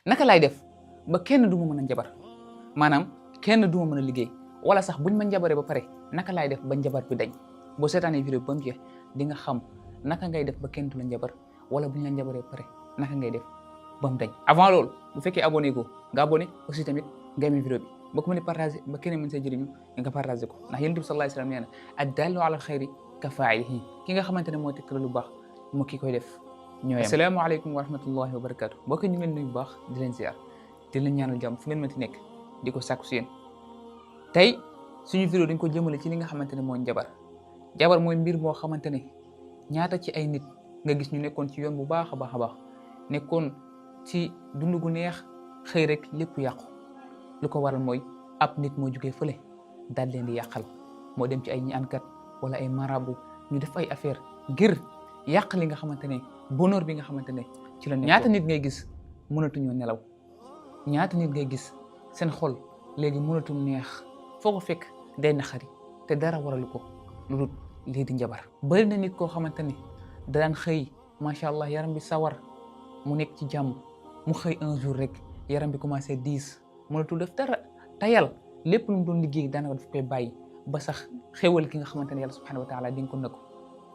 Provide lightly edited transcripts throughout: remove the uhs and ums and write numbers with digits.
naka laay def ba kenn du ma mën a njabar maanaam kenn du ma mën a liggéey wala sax buñ ma njabaree ba pare naka laay def ba njabar bi dañ boo seetaanee vidéo bi ba mu jeex di nga xam naka ngay def ba kenn du la njabar wala buñ la njabaree ba pare naka ngay def ba mu dañ. avant loolu bu fekkee abonné go nga abonné aussi tamit nga aimé vidéo bi ba ko mën a partagé ba keneen mën see jëriñu nga partagé ko ndax Yonent bi sallallahu alayhi wa sallam nee na ad-daallu ala al-xayri ka faa'ilihi ki nga xamante ne mooy tegtal lu baax moo ki koy def ñooyam. asalaamaaleykum wa rahmatullahi wa barakaatu mbokk ñu ngi leen nuyu bu baax di leen ziar di leen ñaanal jàmm fu ngeen mënti nekk di ko sàkku si yéen tey suñu vidéo dañ ko jëmale ci li nga xamante ne mooy jabar mooy mbir moo xamante ne ñaata ci ay nit nga gis ñu nekkoon ci yoon bu baax a baax a baax nekkoon ci dund gu neex xëy rek lépp yàqu lu ko waral mooy ab nit moo jugee fële daal leen di yàqal moo dem ci ay ñaankat wala ay marabu ñu def ay affaire ngir yàq li nga xamante ne bonheur bi nga xamante ne ci la nekk. ñaata nit ngay gis mënatuñoo nelaw ñaata nit ngay gis seen xol léegi mënatul neex foo ko fekk day naxari te dara waralu ko lu dul lii di njabar. bëri na nit koo xamante ne daan xëy macha allah yaram bi sawar mu nekk ci jàmm mu xëy un jour rek yaram bi commencé diis mënatul def dara tayal lépp lu mu doon liggéey daanaka daf koy bàyyi ba sax xéwal ki nga xamante ne yàlla subhanahu wa taala di nga ko nëkk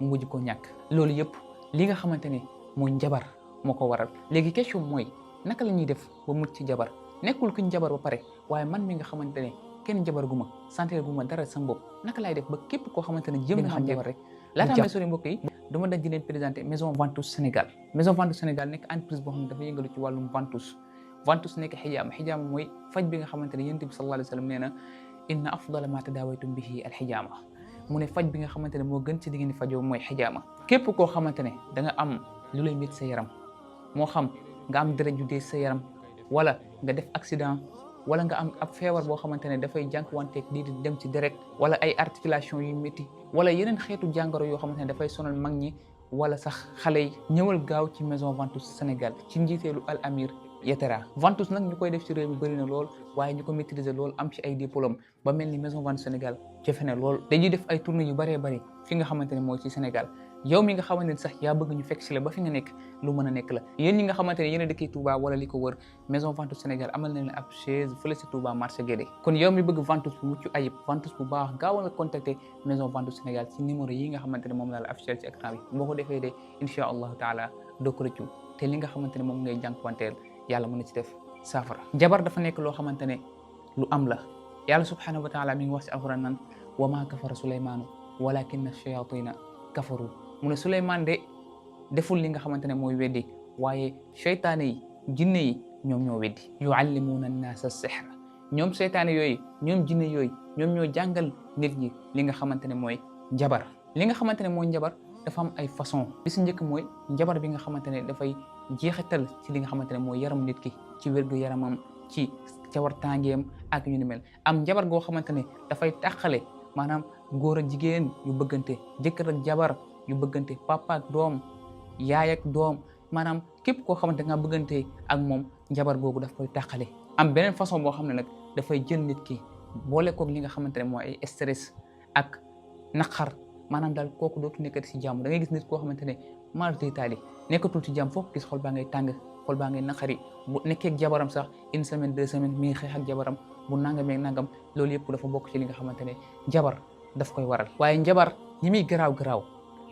mu mujj koo ñàkk. loolu yëpp li nga xamante ne mooy njabar moo ko waral. léegi question mooy naka la ñuy def ba mucc ci njabar nekkul kuñ njabar ba pare waaye man mi nga xamante ne kenn njabar gu ma santé gu ma dara sama bopp naka laay def ba képp koo xamante ne jëm na xam njabar rek. laata may sori mbokk yi dama daj di leen présenté maison Ventouse Sénégal. maison Ventouse Sénégal nekk entreprise boo xam ne dafa yëngalu ci wàllum ventouse nekk xijaama mooy faj bi nga xamante ne Yonent bi sallallahu alayhi wa sallam nee na inna afdala ma tadaawaytum bihi alxijaama mu ne faj bi nga xamante ne moo gën ci diggante fajoo mooy xijaama. képp koo xamante ne da nga am lu lay métti sa yaram moo xam nga am deret ju dee sa yaram wala nga def accident wala nga am ab feebar boo xamante ne dafay jànkuwanteeg lii di dem ci deret wala ay articulation yu métti wala yeneen xeetu jàngoro yoo xamante ne dafay sonal mag ñi wala sax xale yi ñëwal gaaw ci maison Ventouse Sénégal ci njiiteelu Al Amir Yatara. Ventouse nag ñu koy def ci réew mi bëri na lool waaye ñu ko maîtriser lool am ci ay diplôme ba mel ni maison Ventouse Sénégal jafe na lool. dañuy def ay tournées yu bëree bëri fi nga xamante ne mooy ci Sénégal yow mi nga xamante ne sax yaa bëgg ñu fekk si la ba fi nga nekk lu mën a nekk la. yéen ñi nga xamante ne yéen a dëkkee Touba wala li ko wër maison Ventouse Sénégal amal na leen ab chaise fële si Touba marché Guédé. kon yow mi bëgg Ventouse bu mucc ayib Ventouse bu baax gaawal nga contacter maison Ventouse Sénégal ci numéro yi nga xamante ne moom la affiché ci écran bi boo ko defee de incha allahu taala doo ko rëccu te li nga xamante ne moom ngay jànkuwanteel yàlla mën na ci def saafara. njabar dafa nekk loo xamante ne lu am la yàlla subhanahu wa taala mi ngi wax ci alquran naan wa maa kafara Suleymaanu walakinna shayatina kafaru mu ne Suleymaan de deful li nga xamante ne mooy weddi waaye seytaane yi jinne yi ñoom ñoo weddi. yuallimuuna annaasa sihra ñoom seytaane yooyu ñoom jinne yooyu ñoom ñoo jàngal nit ñi li nga xamante ne mooy njabar. li nga xamante ne mooy njabar dafa am ay façon bi si njëkk mooy njabar bi nga xamante ne dafay jeexital ci li nga xamante ne mooy yaram nit ki ci wérgu yaramam ci cawartaangeem ak yu ni mel. am njabar goo xamante ne dafay tàqale maanaam góor ak jigéen yu bëggante jëkkër ak jabar yu bëggante papa ak doom yaay ak doom maanaam képp koo xamante nga bëggante ak moom njabar googu daf koy tàqale. am beneen façon boo xam ne nag dafay jël nit ki boole koog li nga xamante ne mooy ay stress ak naqar maanaam daal kooku dootu nekkati si jàmm da ngay gis nit koo xamante ne maar deytaali nekkatul ci jàmm foofu gis xol baa ngay tàng xol baa ngay naqari bu nekkee ak jabaram sax une semaine 2 semaines mi ngi xeex ak jabaram bu nangamee nangam loolu yëpp dafa bokk ci li nga xamante ne njabar daf koy waral. waaye njabar ñi muy garaaw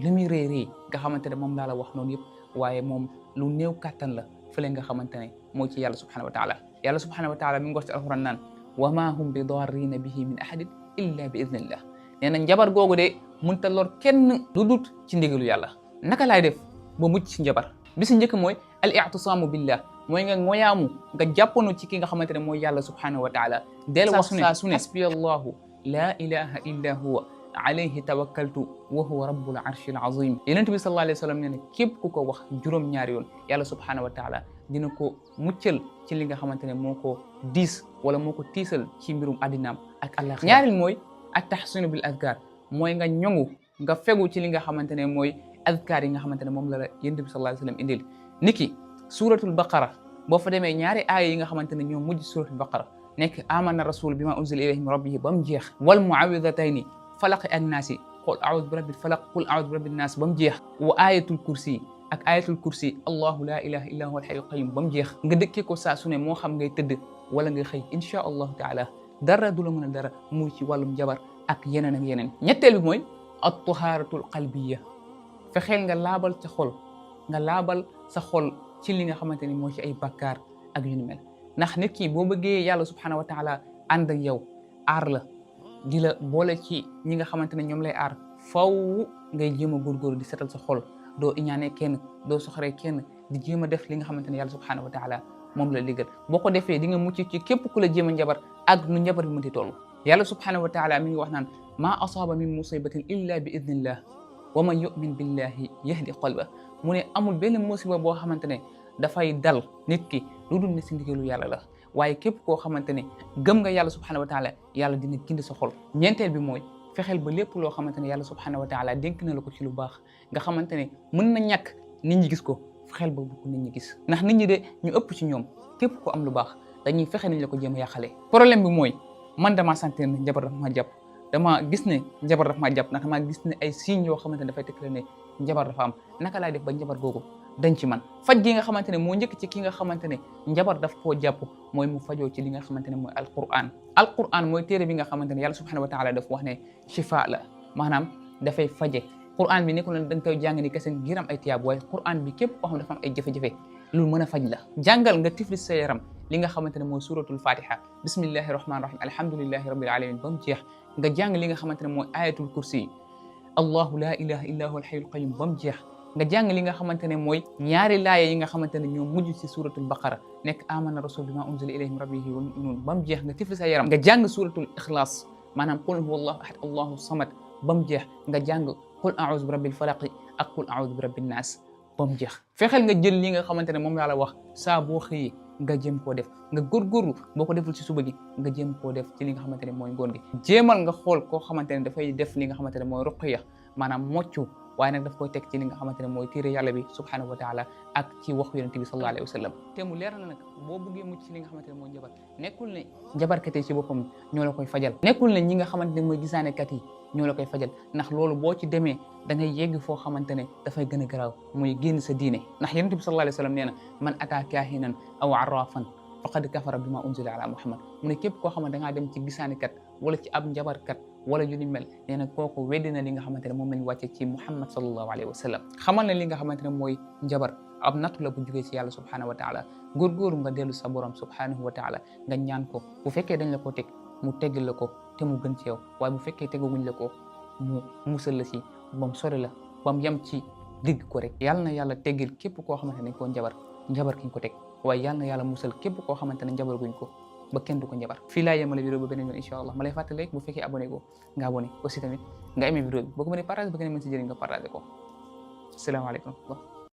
li muy rëy nga xamante ne moom laa la wax noonu yëpp waaye moom lu néew kàttan la fële nga xamante ne moo ci yàlla subhanahu wa taala. yàlla subhanahu wa taala mi ngi wax ci alquran naan wa ma hum bi darrina bihi min ahadin illa bi idnillah nee na njabar googu de mënta lor kenn lu dut ci ndigalu yàlla. naka laay def ba mucc ci njabar bi si njëkk mooy al i'tisaamu billah mooy nga ngoyaamu nga jàppanu ci ki nga xamante ne mooy yàlla subhanahu wa taala del wax saa su ne hasbiya allahu la ilaha illa huwa alayhi tawakkaltu wa huwa rabbul arshil azim. Yonent bi sallallahu alayhi wa sallam nee na képp ku ko wax juróom-ñaari yoon yàlla subhanahu wa taala dina ko muccal ci li nga xamante ne moo ko diis wala moo ko tiisal ci mbirum addinaam ak àllaxira. ñaareel mooy at tahsinu bil adkar mooy nga ñongu nga fegu ci li nga xamante ne mooy adkar yi nga xamante ne moom la Yonent bi sallallahu alayhi wa sallam indil. niki suratul baqara boo fa demee ñaari aaya yi nga xamante ne ñoo mujj suratul baqara nekk amana rasul bima unzila ilayhi min rabbihi ba mu jeex wal muawidatayni falaq ak naasi qul a'udhu bi rabbil falaq qul a'udhu bi rabbin nas ba mu jeex wa ayatul kursi ak ayatul kursi allahu la ilaha illa huwa alhayyul qayyum ba mu jeex nga dëkkee ko saa su ne moo xam ngay tëdd wala nga xëy insha allahu taala dara du la mën a dara muy ci wàllum njabar ak yeneen ak yeneen. ñetteel bi mooy at taharatul qalbiya, fexeel nga laabal sa xol, nga laabal sa xol ci li nga xamante ni moo ci ay bakkaar ak yu ni mel. ndax nit ki boo bëggee yàlla subhanahu wa taala ànd ak yow aar la di la boole ci ñi nga xamante ne ñoom lay aar, faw ngay jéem a góorgóorlu di setal sa xol, doo iñaane kenn, doo soxoree kenn, di jéem a def li nga xamante ne yàlla subhanahu wa taala moom la liggéey. boo ko defee di nga mucc ci képp ku la jéem a njabar ak nu njabar bi mënti toll. yàlla subhanahu wa taala mi ngi wax naan maa asaaba min musibatin illa bi idnillah wa man yu'min billahi yahdi qalba. mu ne amul benn musiba boo xamante ne dafay dal nit ki lu dul ne si ndigalu yàlla la, waaye képp koo xamante ne gëm nga yàlla subhanahu wa taala yàlla dina gindi sa xol. ñeenteel bi mooy fexeel ba lépp loo xamante ne yàlla subhanahu wa taala dénk na la ko ci lu baax nga xamante ne mën na ñàkk nit ñi gis ko, fexeel ba bu ko nit ñi gis. ndax nit ñi de ñu ëpp ci ñoom képp ko am lu baax dañuy fexe nañ la ko jéem a yàqale. problème bi mooy man damaa sentir ne njabar dafa ma jàpp, dama gis ne njabar dafa ma jàpp, ndax damaa gis ne ay signes yoo xamante ne dafay tegtale ne njabar dafa am. naka laay def ba njabar googu dañ ci man? faj gi nga xamante ne moo njëkk ci ki nga xamante ne njabar daf koo jàpp mooy mu fajoo ci li nga xamante ne mooy alquran mooy téere bi nga xamante ne yàlla subhanahu wa taala daf wax ne shifa la, maanaam dafay faje. quran bi nekkul ne da nga koy jàng ni kese ngir am ay tiyaab, waaye quran bi képp koo xam ne dafa am ay jafe-jafe lu mën a faj la. jàngal nga tifli sa yaram li nga xamante ne mooy suratul fatiha bismillahi rahmani rahim alhamdulillahi rabbil alamin ba mu jeex. nga jàng li nga xamante ne mooy ayatul kursi allahu la ilaha illa huwa alhayyul qayyum ba mu jeex. nga jàng li nga xamante ne mooy ñaari laaya yi nga xamante ne ñoo mujj ci suratul baqara nekk amana rasul bima unzila ilayhi min rabbihi wal mu'minun ba mu jeex. nga tifli sa yaram nga jàng suratul ikhlas maanaam qul huwa allahu ahad allahu samad ba mu jeex. nga jàng qul a'udhu bi rabbil falaq ak qul a'udhu bi rabbin nas ba mu jeex. fexeel nga jël li nga xamante ne moom laa la wax saa boo xëyee nga jéem koo def, nga góorgóorlu boo ko deful ci suba gi nga jéem koo def ci li nga xamante ne mooy ngoon gi. jéemal nga xool koo xamante ne dafay def li nga xamante ne mooy ruqya maanaam moccu, waaye nag daf koy teg ci li nga xamante ne mooy téere yàlla bi subhanahu wa taala ak ci waxu yonent bi sallallahu alayhi wa sallam. te mu leer na nag boo bëggee mucc ci li nga xamante ne mooy njabar, nekkul ne njabarkat yi ci boppam ñoo la koy fajal, nekkul ne ñi nga xamante ne mooy gisaanekat yi ñoo la koy fajal, ndax loolu boo ci demee da ngay yegg foo xamante ne dafay gën a garaaw muy génn sa diine. ndax yonent bi sallallahu alayhi wa sallam nee na man ataa kaahinan aw arrafan faqad kafara bima unzila ala muhammad. mu ne képp koo xamante da ngaa dem ci gisaanekat wala ci ab njabarkat wala yu ni mel, nee na kooku weddi na li nga xamante ne moom lañ wàcce ci muhammad sallallahu alayhi wa sallam. xamal na li nga xamante ne mooy njabar ab nattu la bu jugee ci yàlla subhanahu wa taala. góorgóoru nga dellu sa borom subhanahu wa taala nga ñaan ko, bu fekkee dañ la ko teg mu teggal la ko te mu gën ci yow, waaye bu fekkee tegaguñ la ko mu musal la si ba mu sori la ba mu yem ci digg ko rek. yàlla na yàlla teggil képp koo xamante ne dañ koo njabar kiñ ko teg, waaye yàlla na yàlla musal képp koo xamante ne njabar guñ ko ba kenn du ko njabar. fii laa yemale vidéo ba beneen yoon incha allah. ma lay fàttali rek bu fekkee abonné ko nga abonné, aussi tamit nga aimé vidéo bi boo ko mënee partage ba keneen mën si jëriñ nga partagé ko. asalaamaaleykum.